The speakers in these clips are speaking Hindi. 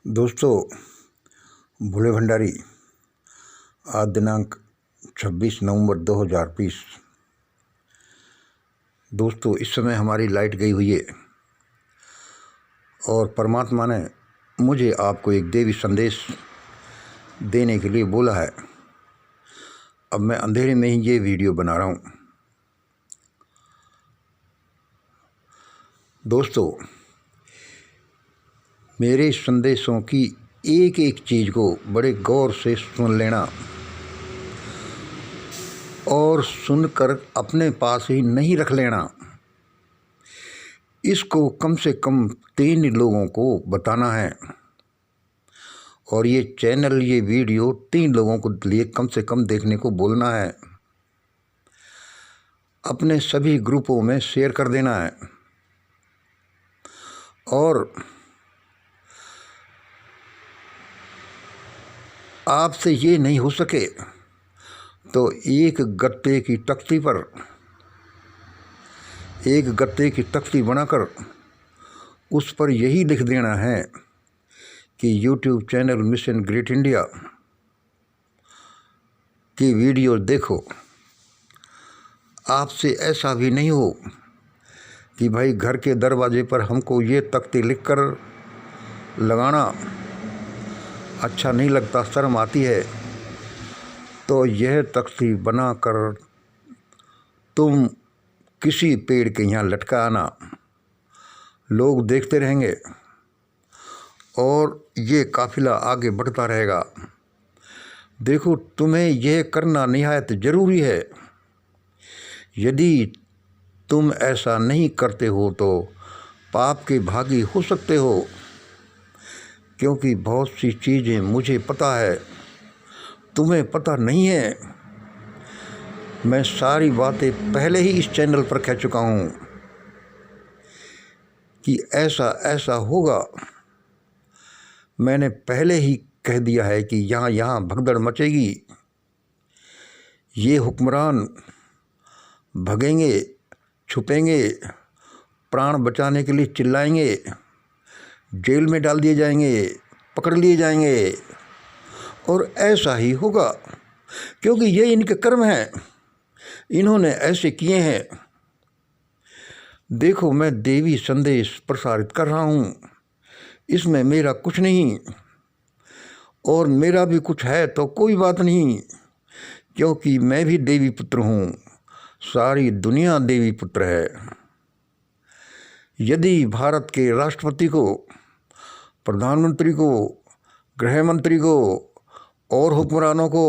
दोस्तों, भोले भंडारी। आज दिनांक 26 नवंबर 2020। दोस्तों, इस समय हमारी लाइट गई हुई है और परमात्मा ने मुझे आपको एक देवी संदेश देने के लिए बोला है। अब मैं अंधेरे में ही ये वीडियो बना रहा हूँ। दोस्तों, मेरे संदेशों की एक एक चीज़ को बड़े गौर से सुन लेना और सुनकर अपने पास ही नहीं रख लेना। इसको कम से कम 3 लोगों को बताना है और ये चैनल, ये वीडियो 3 लोगों को लिए कम से कम देखने को बोलना है। अपने सभी ग्रुपों में शेयर कर देना है और आपसे ये नहीं हो सके तो एक गत्ते की तख्ती बनाकर उस पर यही लिख देना है कि YouTube channel mission great India की वीडियो देखो। आपसे ऐसा भी नहीं हो कि भाई घर के दरवाजे पर हमको ये तख्ती लिखकर लगाना अच्छा नहीं लगता, शर्म आती है, तो यह तख्ती बनाकर तुम किसी पेड़ के यहाँ लटका आना। लोग देखते रहेंगे और ये काफिला आगे बढ़ता रहेगा। देखो, तुम्हें यह करना निहायत ज़रूरी है। यदि तुम ऐसा नहीं करते हो तो पाप के भागी हो सकते हो, क्योंकि बहुत सी चीज़ें मुझे पता है, तुम्हें पता नहीं है। मैं सारी बातें पहले ही इस चैनल पर कह चुका हूँ कि ऐसा ऐसा होगा। मैंने पहले ही कह दिया है कि यहाँ भगदड़ मचेगी। ये हुक्मरान भगेंगे, छुपेंगे, प्राण बचाने के लिए चिल्लाएंगे, जेल में डाल दिए जाएंगे, पकड़ लिए जाएंगे और ऐसा ही होगा, क्योंकि ये इनके कर्म हैं, इन्होंने ऐसे किए हैं। देखो, मैं देवी संदेश प्रसारित कर रहा हूँ, इसमें मेरा कुछ नहीं, और मेरा भी कुछ है तो कोई बात नहीं, क्योंकि मैं भी देवी पुत्र हूँ। सारी दुनिया देवी पुत्र है। यदि भारत के राष्ट्रपति को, प्रधानमंत्री को, गृह मंत्री को और हुक्मरानों को,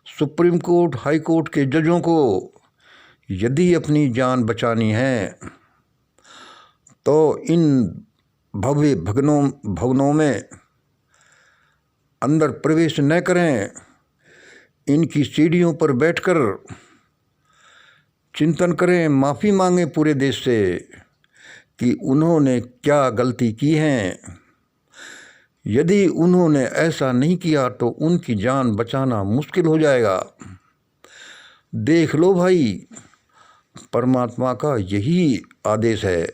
सुप्रीम कोर्ट, हाई कोर्ट के जजों को यदि अपनी जान बचानी है तो इन भव्य भवनों में अंदर प्रवेश न करें। इनकी सीढ़ियों पर बैठकर चिंतन करें, माफ़ी मांगें पूरे देश से कि उन्होंने क्या गलती की है। यदि उन्होंने ऐसा नहीं किया तो उनकी जान बचाना मुश्किल हो जाएगा। देख लो भाई, परमात्मा का यही आदेश है,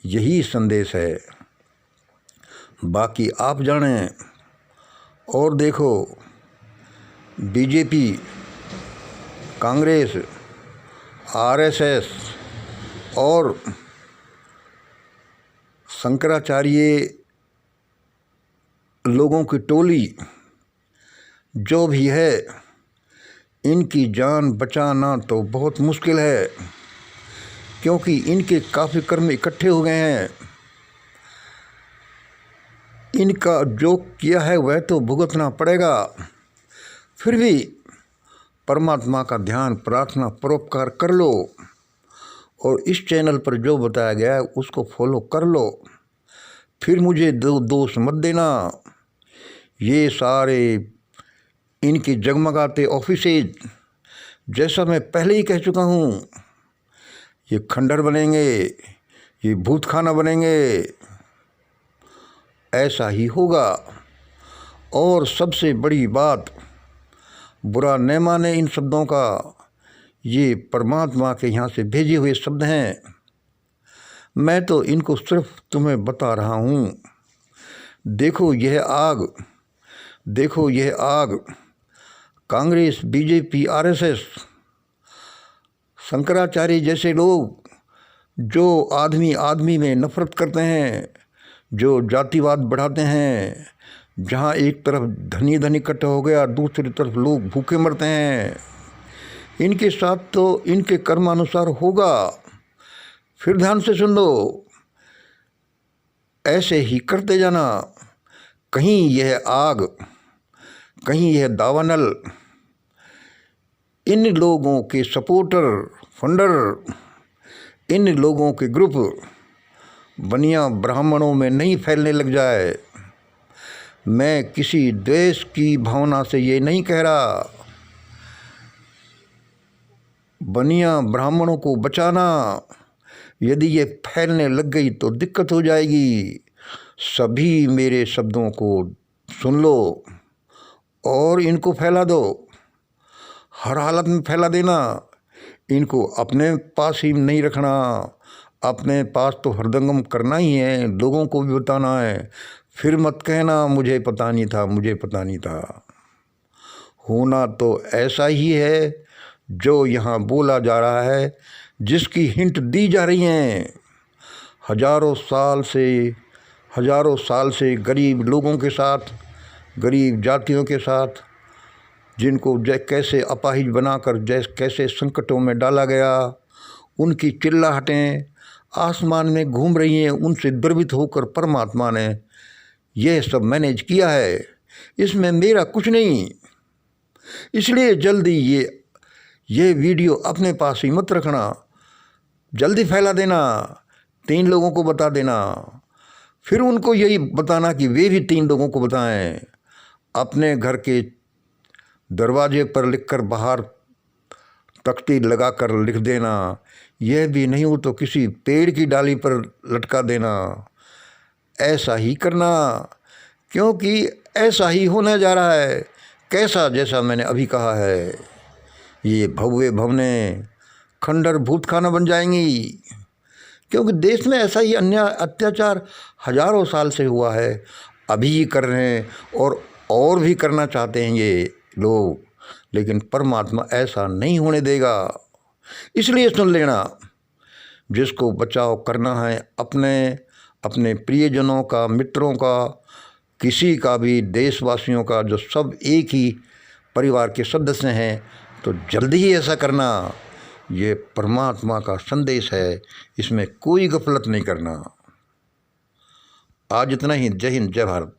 यही संदेश है। बाकी आप जानें। और देखो, बीजेपी, कांग्रेस, आरएसएस और शंकराचार्य लोगों की टोली जो भी है, इनकी जान बचाना तो बहुत मुश्किल है, क्योंकि इनके काफ़ी कर्म इकट्ठे हो गए हैं। इनका जो किया है वह तो भुगतना पड़ेगा। फिर भी परमात्मा का ध्यान, प्रार्थना, परोपकार कर लो और इस चैनल पर जो बताया गया है उसको फॉलो कर लो। फिर मुझे दोष मत देना। ये सारे इनके जगमगाते ऑफिसेज, जैसा मैं पहले ही कह चुका हूँ, ये खंडर बनेंगे, ये भूतखाना बनेंगे। ऐसा ही होगा। और सबसे बड़ी बात, बुरा न माने इन शब्दों का, ये परमात्मा के यहाँ से भेजे हुए शब्द हैं। मैं तो इनको सिर्फ तुम्हें बता रहा हूँ। देखो यह आग, देखो यह आग। कांग्रेस, बीजेपी, आरएसएस, शंकराचार्य जैसे लोग जो आदमी आदमी में नफरत करते हैं, जो जातिवाद बढ़ाते हैं, जहाँ एक तरफ धनी धनी इकट्ठा हो गया, दूसरी तरफ लोग भूखे मरते हैं, इनके साथ तो इनके कर्मानुसार होगा। फिर ध्यान से सुन लो, ऐसे ही करते जाना। कहीं यह आग, कहीं यह दावानल, इन लोगों के सपोर्टर, फंडर, इन लोगों के ग्रुप बनिया ब्राह्मणों में नहीं फैलने लग जाए। मैं किसी द्वेष की भावना से ये नहीं कह रहा। बनिया ब्राह्मणों को बचाना, यदि ये फैलने लग गई तो दिक्कत हो जाएगी। सभी मेरे शब्दों को सुन लो और इनको फैला दो, हर हालत में फैला देना। इनको अपने पास ही नहीं रखना, अपने पास तो हरदंगम करना ही है, लोगों को भी बताना है। फिर मत कहना मुझे पता नहीं था, मुझे पता नहीं था। होना तो ऐसा ही है जो यहाँ बोला जा रहा है, जिसकी हिंट दी जा रही हैं। हजारों साल से गरीब लोगों के साथ, गरीब जातियों के साथ, जिनको कैसे अपाहिज बनाकर कैसे संकटों में डाला गया, उनकी चिल्लाहटें आसमान में घूम रही हैं। उनसे द्रवित होकर परमात्मा ने यह सब मैनेज किया है, इसमें मेरा कुछ नहीं। इसलिए जल्दी ये वीडियो अपने पास ही मत रखना, जल्दी फैला देना, 3 लोगों को बता देना। फिर उनको यही बताना कि वे भी 3 लोगों को बताएं। अपने घर के दरवाजे पर लिखकर बाहर तख्ती लगाकर लिख देना। यह भी नहीं हो तो किसी पेड़ की डाली पर लटका देना। ऐसा ही करना, क्योंकि ऐसा ही होने जा रहा है। कैसा? जैसा मैंने अभी कहा है, ये भव्य भवनें खंडर भूत खाना बन जाएंगी। क्योंकि देश में ऐसा ही अन्याय अत्याचार हजारों साल से हुआ है, अभी कर रहे हैं और भी करना चाहते हैं ये लोग। लेकिन परमात्मा ऐसा नहीं होने देगा। इसलिए सुन लेना, जिसको बचाव करना है अपने प्रियजनों का, मित्रों का, किसी का भी, देशवासियों का, जो सब एक ही परिवार के सदस्य हैं, तो जल्दी ही ऐसा करना। ये परमात्मा का संदेश है, इसमें कोई गफलत नहीं करना। आज इतना ही। जय हिंद, जय भारत।